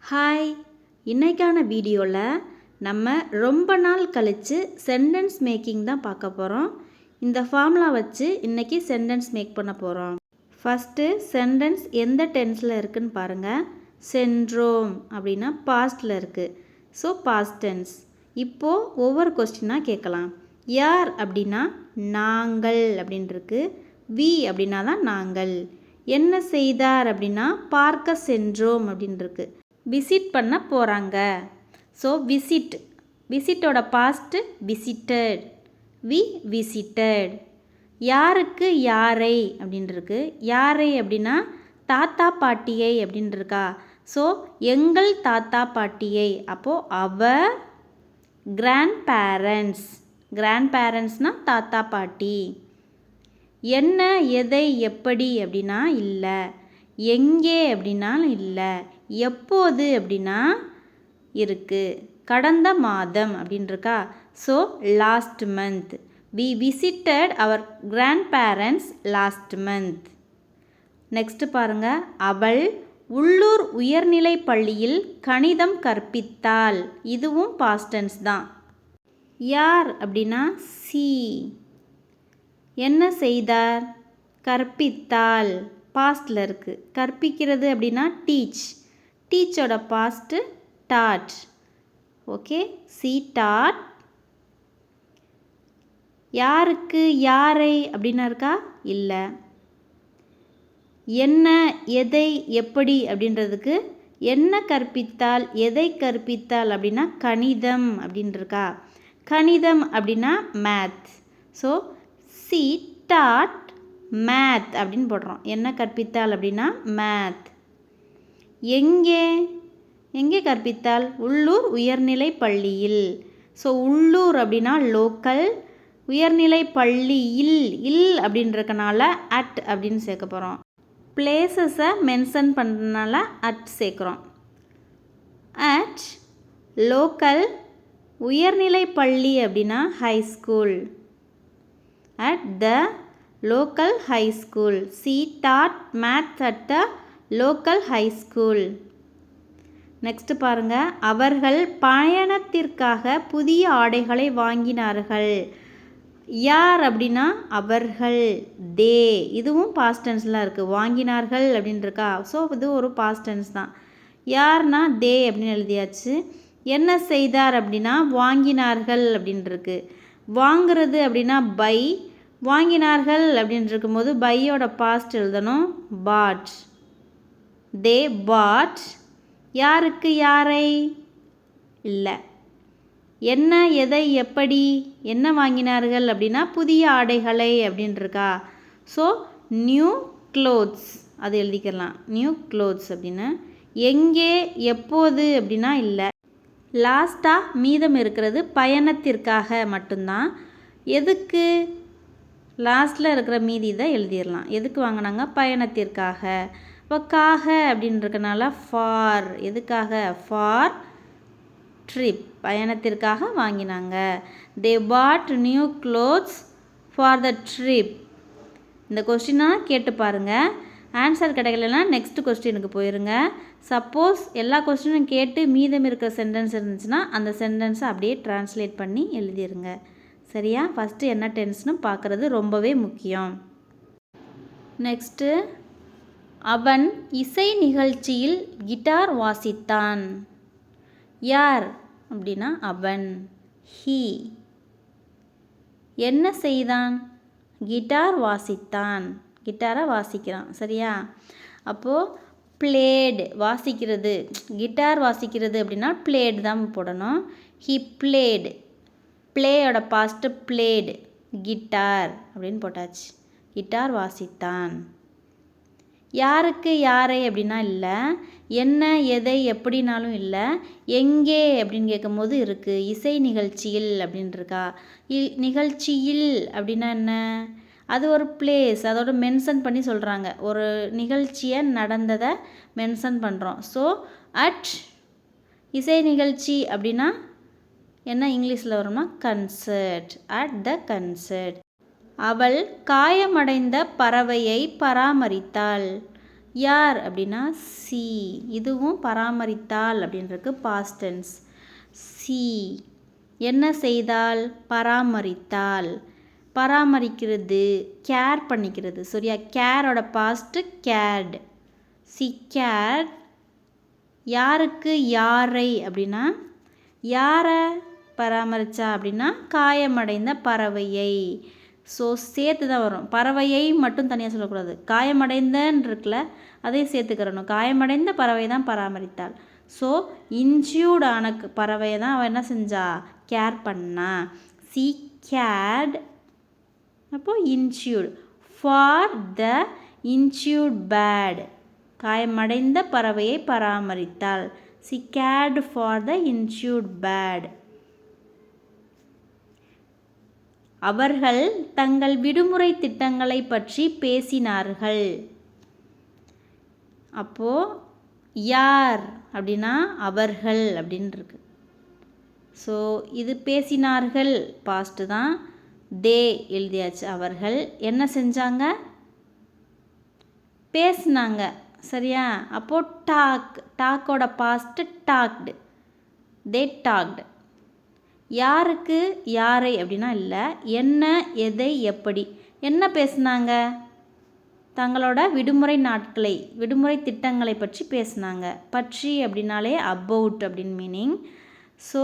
Hi, இன்னைக்கான வீடியோவில் நம்ம ரொம்ப நாள் கழித்து சென்டென்ஸ் மேக்கிங் தான் பார்க்க போகிறோம். இந்த ஃபார்முலா வச்சு இன்றைக்கி சென்டென்ஸ் மேக் பண்ண போகிறோம். ஃபஸ்ட்டு சென்டென்ஸ் எந்த டென்ஸில் இருக்குதுன்னு பாருங்கள். சென்றோம் அப்படின்னா பாஸ்டில் இருக்குது. So past tense. இப்போது ஒவ்வொரு கொஸ்டினாக கேட்கலாம். யார் அப்படின்னா நாங்கள் அப்படின்ட்டுருக்கு. வி அப்படின்னா தான் நாங்கள். என்ன செய்தார் அப்படின்னா பார்க்க சென்றோம் அப்படின்ட்டுருக்கு. விசிட் பண்ண போகிறாங்க. ஸோ விசிட்டோட பாஸ்ட்டு விசிட்டட். We visited. யாருக்கு யாரை அப்படின்ட்டுருக்கு. யாரை அப்படின்னா தாத்தா பாட்டியை அப்படின்ட்டுருக்கா. ஸோ எங்கள் தாத்தா பாட்டியை. அப்போது அவர் கிராண்ட் பேரண்ட்ஸ். கிராண்ட் பேரண்ட்ஸ்னால் தாத்தா பாட்டி. என்ன எதை எப்படி அப்படின்னா இல்லை. எங்கே அப்படின்னா இல்லை. எப்போது அப்படின்னா இருக்குது. கடந்த மாதம் அப்படின்ட்டுருக்கா. So last month. We visited our grand parents last month. Next பாருங்கள். அவள் உள்ளூர் உயர்நிலை பள்ளியில் கணிதம் கற்பித்தாள். இதுவும் பாஸ்ட் டென்ஸ் தான். யார் அப்படின்னா சி. என்ன செய்தார்? கற்பித்தாள். பாஸ்டில் இருக்குது. கற்பிக்கிறது அப்படின்னா டீச். டீச்சோட past taught. Okay, she taught. யாருக்கு யாரை அப்படின்னா இருக்கா? இல்லை. என்ன எதை எப்படி அப்படின்றதுக்கு என்ன கற்பித்தால் எதை கற்பித்தால் அப்படின்னா கணிதம் அப்படின்ட்டுருக்கா. கணிதம் அப்படின்னா math. So C dot math அப்படின்னு போடுறோம். என்ன கற்பித்தால் அப்படின்னா மேத். எங்கே எங்கே கற்பித்தால்? உள்ளூர் உயர்நிலை பள்ளியில். ஸோ உள்ளூர் அப்படின்னா லோக்கல். உயர்நிலை பள்ளியில் இல் அப்படின்றதுனால அட் அப்படின்னு சேர்க்க போகிறோம். பிளேசஸை மென்ஷன் பண்ணுறதுனால அட் சேர்க்குறோம். அட் லோக்கல் உயர்நிலை பள்ளி அப்படின்னா high school. At the local high school. She taught maths at the local high school. Next பாருங்க. அவர்கள் பயணத்திற்காக புதிய ஆடைகளை வாங்கினார்கள். யார் அப்படின்னா அவர்கள். தே. இதுவும் பாஸ்ட் டென்ஸ்லாம் இருக்குது. வாங்கினார்கள் அப்படின்ட்டுருக்கா. ஸோ இது ஒரு பாஸ்ட் டென்ஸ் தான். யார்னா தே அப்படின்னு எழுதியாச்சு. என்ன செய்தார் அப்படின்னா வாங்கினார்கள் அப்படின்ட்டுருக்கு. வாங்கிறது அப்படின்னா பை. வாங்கினார்கள் அப்படின்னு இருக்கும்போது பையோட பாஸ்ட் எழுதணும் பாட். தே பாட். யாருக்கு யாரை? இல்லை. என்ன எதை எப்படி என்ன வாங்கினார்கள் அப்படின்னா புதிய ஆடைகளை அப்படின்ட்டுருக்கா. ஸோ நியூ க்ளோத்ஸ் அது எழுதிக்கலாம். நியூ க்ளோத்ஸ் அப்படின்னு. எங்கே எப்போது அப்படின்னா இல்லை. லாஸ்ட்டாக மீதம் இருக்கிறது பயணத்திற்காக மட்டும்தான். எதுக்கு? லாஸ்ட்டில் இருக்கிற மீதி தான் எழுதிடலாம். எதுக்கு வாங்கினாங்க? பயணத்திற்காக. இப்போ காக அப்படின்றதுனால ஃபார். எதுக்காக? For trip. பயணத்திற்காக வாங்கினாங்க. They bought new clothes for the trip. இந்த கொஸ்டினாக கேட்டு பாருங்கள். ஆன்சர் கிடைக்கலன்னா நெக்ஸ்ட் கொஸ்டினுக்கு போயிருங்க. சப்போஸ் எல்லா கொஸ்டினும் கேட்டு மீதம் இருக்கிற சென்டென்ஸ் இருந்துச்சுன்னா அந்த சென்டென்ஸை அப்படியே ட்ரான்ஸ்லேட் பண்ணி எழுதிருங்க. சரியா? ஃபஸ்ட்டு என்ன டென்ஸ்னு பார்க்குறது ரொம்பவே முக்கியம். நெக்ஸ்ட்டு அவன் இசை நிகழ்ச்சியில் கிட்டார் வாசித்தான். யார் அப்படின்னா அவன். ஹீ. என்ன செய்தான்? கிட்டார் வாசித்தான். கிட்டாரை வாசிக்கிறான். சரியா? அப்போது பிளேடு வாசிக்கிறது. கிட்டார் வாசிக்கிறது அப்படின்னா பிளேடு தான் போடணும். He played. பிளேயோட பாஸ்ட்டு பிளேடு. கிட்டார் அப்படின்னு போட்டாச்சு. கிட்டார் வாசித்தான். யாருக்கு யாரை அப்படின்னா இல்லை. என்ன எதை எப்படினாலும் இல்லை. எங்கே அப்படின்னு கேட்கும்போது இருக்குது. இசை நிகழ்ச்சியில் அப்படின்ட்டுருக்கா. நிகழ்ச்சியில் அப்படின்னா என்ன? அது ஒரு பிளேஸ். அதோட மென்ஷன் பண்ணி சொல்கிறாங்க. ஒரு நிகழ்ச்சியை நடந்ததை மென்ஷன் பண்ணுறோம். ஸோ அட் இசை நிகழ்ச்சி அப்படின்னா என்ன இங்கிலீஷில் வரும்னா கன்சர்ட். At the concert. அவள் காயமடைந்த பறவையை பராமரித்தாள். யார் அப்படின்னா சி, இதுவும் பராமரித்தாள் அப்படின்றதுக்கு பாஸ்ட் டென்ஸ். சி என்ன செய்தால், பராமரித்தாள். பராமரிக்கிறது, கேர் பண்ணிக்கிறது. சரியா, கேரோட பாஸ்ட்டு கேர்டு. C curd. யாருக்கு, யாரை அப்படின்னா யாரை பராமரித்தா அப்படின்னா காயமடைந்த பறவையை. ஸோ சேர்த்து தான் வரும், பறவையை மட்டும் தனியாக சொல்லக்கூடாது. காயமடைந்தன்னு இருக்குல்ல, அதையும் சேர்த்துக்கிறணும். காயமடைந்த பறவை தான் பராமரித்தாள். ஸோ இன்ஜூர்ட் ஆன பறவையை தான் அவள் என்ன செஞ்சா, கேர் பண்ணா. She cared. அப்போது injured. For the injured bird, காயமடைந்த பறவையை பராமரித்தாள். She cared for the injured bird. அவர்கள் தங்கள் விடுமுறை திட்டங்களை பற்றி பேசினார்கள். அப்போது யார் அப்படின்னா அவர்கள் அப்படின்னு இருக்கு. ஸோ இது பேசினார்கள் பாஸ்ட்டு தான், தே எழுதியாச்சு. அவர்கள் என்ன செஞ்சாங்க, பேசினாங்க. சரியா, அப்போது டாக், டாக்கோட பாஸ்ட்டு டாக்டு, தே டாக்டு. யாருக்கு, யாரை அப்படின்னா இல்லை, என்ன, எதை, எப்படி. என்ன பேசுனாங்க, தங்களோட விடுமுறை நாட்களை, விடுமுறை திட்டங்களை பற்றி பேசுனாங்க. பற்றி அப்படின்னாலே அபவுட் அப்படின்னு மீனிங். ஸோ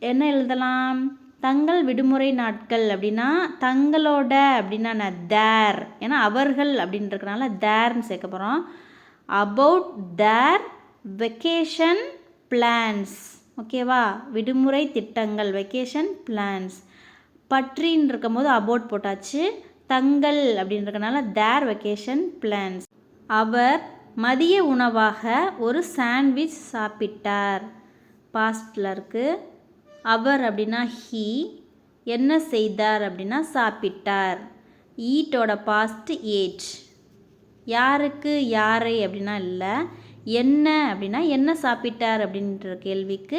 என்ன எழுதலாம், தங்கள் விடுமுறை நாட்கள் அப்படின்னா தங்களோட அப்படின்னா நான் தேர், ஏன்னா அவர்கள் அப்படின்றதுனால தேர்ன்னு சேர்க்க போகிறோம். About their vacation plans. ஓகேவா, விடுமுறை திட்டங்கள், வெக்கேஷன் பிளான்ஸ். பற்றின்னு இருக்கும் போது அபவுட் போட்டாச்சு. தங்கள் அப்படின்றதுனால தேர் வெக்கேஷன் பிளான்ஸ். அவர் மதிய உணவாக ஒரு சாண்ட்விச் சாப்பிட்டார். பாஸ்டில் இருக்குது. அவர் அப்படின்னா ஹீ. என்ன செய்தார் அப்படின்னா சாப்பிட்டார். ஈட்டோட பாஸ்ட் ஏட். யாருக்கு, யாரை அப்படின்னா இல்லை, என்ன அப்படின்னா என்ன சாப்பிட்டார் அப்படின்ற கேள்விக்கு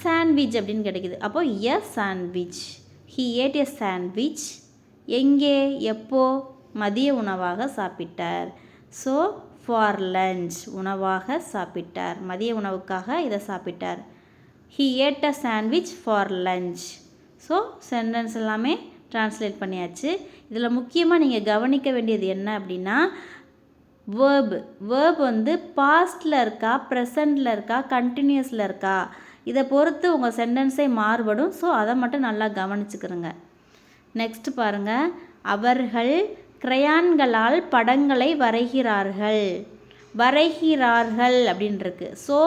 சாண்ட்விச் அப்படின்னு கிடைக்குது. அப்போது a sandwich. He ate a sandwich. எங்கே, எப்போ, மதிய உணவாக சாப்பிட்டார். ஸோ ஃபார் லஞ்ச், உணவாக சாப்பிட்டார், மதிய உணவுக்காக இதை சாப்பிட்டார். He ate a sandwich for lunch. So sentence எல்லாமே ட்ரான்ஸ்லேட் பண்ணியாச்சு. இதில் முக்கியமாக நீங்கள் கவனிக்க வேண்டியது என்ன அப்படின்னா வேர்பு. வேர்ப் வந்து பாஸ்டில் இருக்கா, ப்ரெசண்டில் இருக்கா, கண்டினியூஸில் இருக்கா, இதை பொறுத்து உங்கள் சென்டென்ஸே மாறுபடும். ஸோ அதை மட்டும் நல்லா கவனிச்சுக்கிறங்க. நெக்ஸ்ட் பாருங்கள், அவர்கள் கிரையான்களால் படங்களை வரைகிறார்கள். வரைகிறார்கள் அப்படின்ருக்கு. So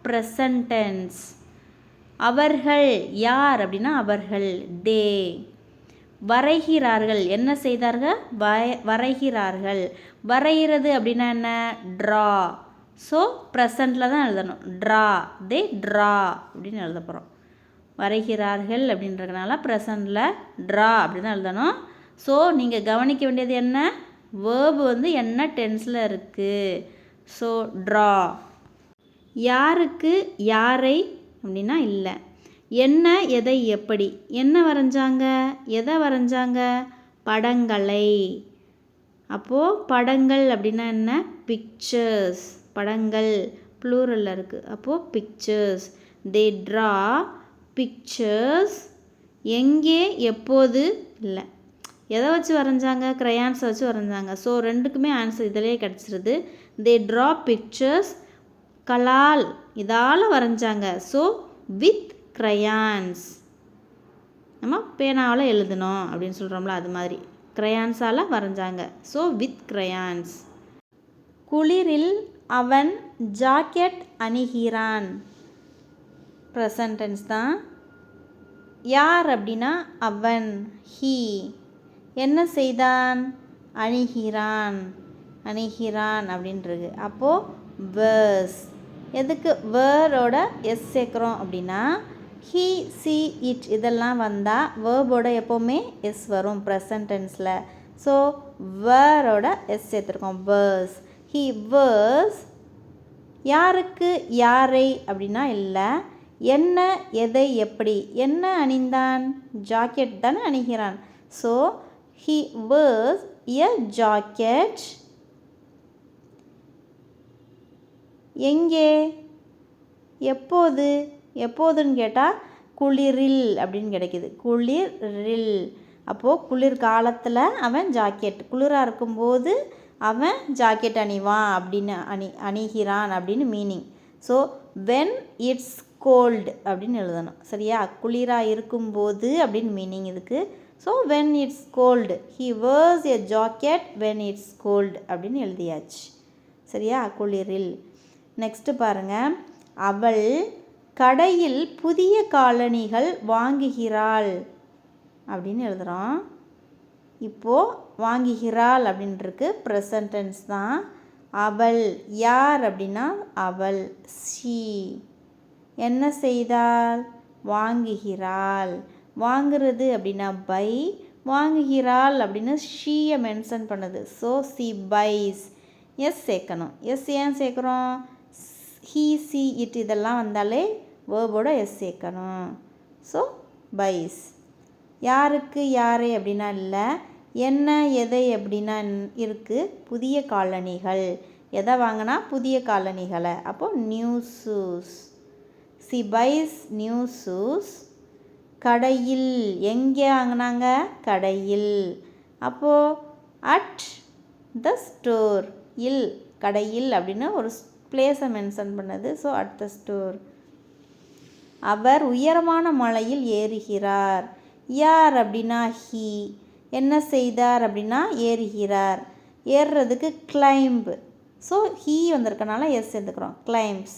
present tense. அவர்கள் யார் அப்படின்னா அவர்கள், தே. வரைகிறார்கள், என்ன செய்தார்கள், வரைகிறார்கள். வரைகிறது அப்படின்னா என்ன, ட்ரா. ஸோ ப்ரெசண்டில் தான் எழுதணும். ட்ரா, தே ட்ரா அப்படின்னு எழுத போகிறோம். வரைகிறார்கள் அப்படின்றதுனால ப்ரெசண்டில் ட்ரா அப்படி தான் எழுதணும். ஸோ நீங்கள் கவனிக்க வேண்டியது என்ன, வேர்பு வந்து என்ன டென்ஸில் இருக்குது. So draw. யாருக்கு, யாரை அப்படின்னா இல்லை, என்ன, எதை, எப்படி. என்ன வரைஞ்சாங்க, எதை வரைஞ்சாங்க, படங்களை. அப்போது படங்கள் அப்படின்னா என்ன, பிக்சர்ஸ். படங்கள் ப்ளூரலில் இருக்குது. அப்போது பிக்சர்ஸ். தே ட்ரா பிக்சர்ஸ். எங்கே, எப்போது இல்லை, எதை வச்சு வரைஞ்சாங்க, க்ரையான்ஸை வச்சு வரைஞ்சாங்க. ஸோ ரெண்டுக்குமே ஆன்சர் இதிலே கிடச்சிருது. தே ட்ரா பிக்சர்ஸ் கலால், இதால் வரைஞ்சாங்க. So with crayons. நம்ம பேனாவில் எழுதணும் அப்படின்னு சொல்கிறோம்ல, அது மாதிரி க்ரையான்ஸால் வரைஞ்சாங்க. So with crayons. குளிரில் அவன் ஜாக்கெட் அணிகிறான். ப்ரெசன்ட் டென்ஸ் தான். யார் அப்படின்னா அவன், ஹீ. என்ன செய்தான், அணிகிறான், அணிகிறான் அப்படின்றது. அப்போது வேர்ஸ். எதுக்கு வேரோட எஸ் சேர்க்குறோம் அப்படின்னா ஹீ, சி, இட் இதெல்லாம் வந்தால் வேர்போட எப்போவுமே எஸ் வரும் ப்ரெசன்ட் டென்ஸில். ஸோ வேரோட எஸ் சேர்த்துருக்கோம், வேர்ஸ். He wears. யாருக்கு, யாரை அப்படின்னா இல்லை, என்ன, எதை, எப்படி. என்ன அணிந்தான், ஜாக்கெட் தானே அணிகிறான். So he wears a jacket எங்கே, எப்போது, எப்போதுன்னு கேட்டால் குளிரில் அப்படின்னு கிடைக்கிது. குளிரில். அப்போது குளிர்காலத்தில் அவன் ஜாக்கெட், குளிராக இருக்கும்போது அவன் ஜாக்கெட் அணிவான் அப்படின்னு அணிகிறான் அப்படின்னு meaning. So when it's cold அப்படின்னு எழுதணும். சரியா? குளிராக இருக்கும்போது அப்படின்னு மீனிங் இதுக்கு. So when it's cold, he wears a jacket when it's cold அப்படின்னு எழுதியாச்சு. சரியா? குளிரில். நெக்ஸ்ட்டு பாருங்கள், அவள் கடையில் புதிய காலணிகள் வாங்குகிறாள் அப்படின்னு எழுதுகிறோம். இப்போது வாங்குகிறாள் அப்படின்ட்டுருக்கு, ப்ரெசன்ட் டென்ஸ் தான். அவள் யார் அப்படின்னா அவள், ஷீ. என்ன செய்தாள், வாங்குகிறாள். வாங்குறது அப்படின்னா பை, வாங்குகிறாள் அப்படின்னு ஷீயை மென்ஷன் பண்ணுது. ஸோ சி பைஸ். எஸ் சேர்க்கணும். எஸ் ஏன் சேர்க்குறோம், ஹீ சி இட் இதெல்லாம் வந்தாலே வேர்போட எஸ் சேர்க்கணும். ஸோ பைஸ். யாருக்கு யாரை அப்படின்னா இல்லை, என்ன எதை அப்படின்னா இருக்குது, புதிய காலணிகள். எதை வாங்கினா, புதிய காலணிகளை. அப்போது நியூ ஷூஸ். சி பைஸ் நியூ ஷூஸ். கடையில், எங்கே வாங்கினாங்க, கடையில். அப்போது அட் த ஸ்டோர், இல் கடையில் அப்படின்னு ஒரு பிளேஸை மென்ஷன் பண்ணுது. So at the store. அவர் உயரமான மலையில் ஏறுகிறார். யார் அப்படின்னா ஹீ. என்ன செய்தார் அப்படின்னா ஏறுகிறார். ஏறுறதுக்கு கிளைம்ப். ஸோ ஹீ வந்திருக்கனால எஸ் சேர்த்துக்கிறோம். கிளைம்ஸ்.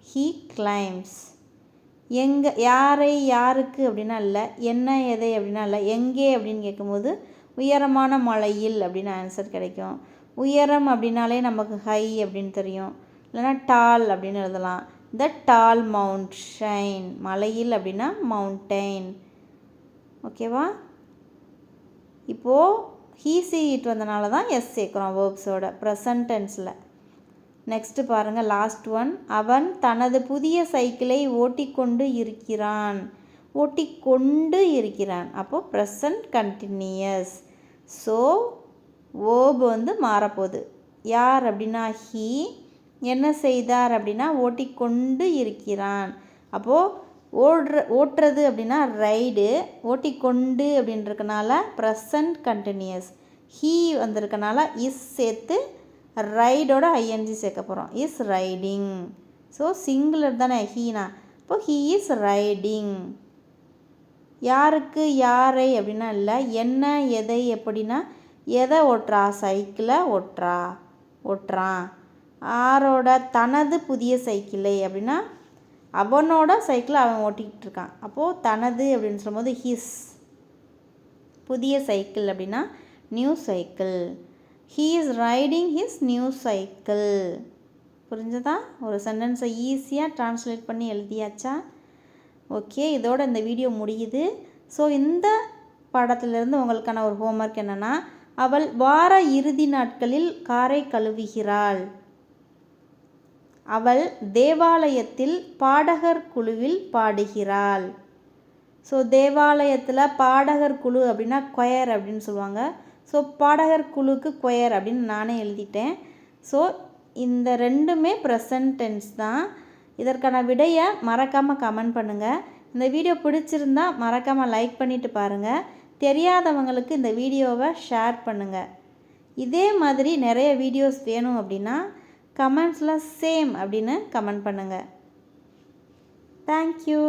He claims. எங்கே, யாரை யாருக்கு அப்படின்னா இல்லை, என்ன எதை அப்படின்னா இல்லை, எங்கே அப்படின்னு கேட்கும்போது உயரமான மலையில் அப்படின்னு ஆன்சர் கிடைக்கும். உயரம் அப்படின்னாலே நமக்கு ஹை அப்படின்னு தெரியும், இல்லைனா டால் அப்படின்னு எழுதலாம். த டால் மவுண்டைன். மலையில் அப்படின்னா மவுண்டைன். ஓகேவா? இப்போது ஹீ சி இட் வந்தனால தான் எஸ் சேர்க்குறோம் வேர்ப்ஸோட ப்ரெசன்ட் டென்ஸில். நெக்ஸ்ட்டு பாருங்கள், லாஸ்ட் ஒன். அவன் தனது புதிய சைக்கிளை ஓட்டிக்கொண்டு இருக்கிறான். ஓட்டிக்கொண்டு இருக்கிறான். அப்போது ப்ரெசன்ட் கண்டினியூஸ். ஸோ வேர்ப் வந்து மாறப்போகுது. யார் அப்படின்னா ஹீ. என்ன செய்தார் அப்படின்னா ஓட்டிக்கொண்டு இருக்கிறான். அப்போது ஓட்டுறது அப்படின்னா ரைடு, ஓட்டிக்கொண்டு அப்படின்றதுனால ப்ரெசன்ட் கண்டினியூஸ். ஹீ வந்திருக்கனால இஸ் சேர்த்து ரைடோட ஐஎன்ஜி சேர்க்க போகிறோம். Is riding. ஸோ சிங்குலர் தானே ஹீனா. இப்போ ஹீ இஸ் ரைடிங். யாருக்கு யாரை அப்படின்னா இல்லை, என்ன எதை எப்படின்னா எதை ஓட்டுறா, சைக்கிளை ஓட்டுறான். ஆரோட, தனது புதிய சைக்கிளை அப்படின்னா அவனோட சைக்கிளை அவன் ஓட்டிக்கிட்டு இருக்கான். அப்போது தனது அப்படின்னு சொல்லும்போது ஹிஸ். புதிய சைக்கிள் அப்படின்னா new cycle. He is riding his new cycle. புரிஞ்சதா? ஒரு சென்டென்ஸை ஈஸியாக ட்ரான்ஸ்லேட் பண்ணி எழுதியாச்சா? ஓகே, இதோட இந்த வீடியோ முடியுது. ஸோ இந்த பாடத்திலிருந்து உங்களுக்கான ஒரு ஹோம்ஒர்க் என்னென்னா, அவள் வார இறுதி நாட்களில் காரை கழுவுகிறாள். அவள் தேவாலயத்தில் பாடகர் குழுவில் பாடுகிறாள். ஸோ தேவாலயத்தில் பாடகர் குழு அப்படின்னா கொயர் அப்படின்னு சொல்லுவாங்க. ஸோ பாடகர் குழுக்கு கொயர் அப்படின்னு நானே எழுதிட்டேன். ஸோ இந்த ரெண்டுமே ப்ரெசன்ட் டென்ஸ் தான். இதற்கான விடையை மறக்காமல் கமெண்ட் பண்ணுங்கள். இந்த வீடியோ பிடிச்சிருந்தா மறக்காமல் லைக் பண்ணிவிட்டு பாருங்கள். தெரியாதவங்களுக்கு இந்த வீடியோவை ஷேர் பண்ணுங்கள். இதே மாதிரி நிறைய வீடியோஸ் வேணும் அப்படின்னா கமெண்ட்ஸில் சேம் அப்படின்னு கமெண்ட் பண்ணுங்கள். தேங்க்யூ.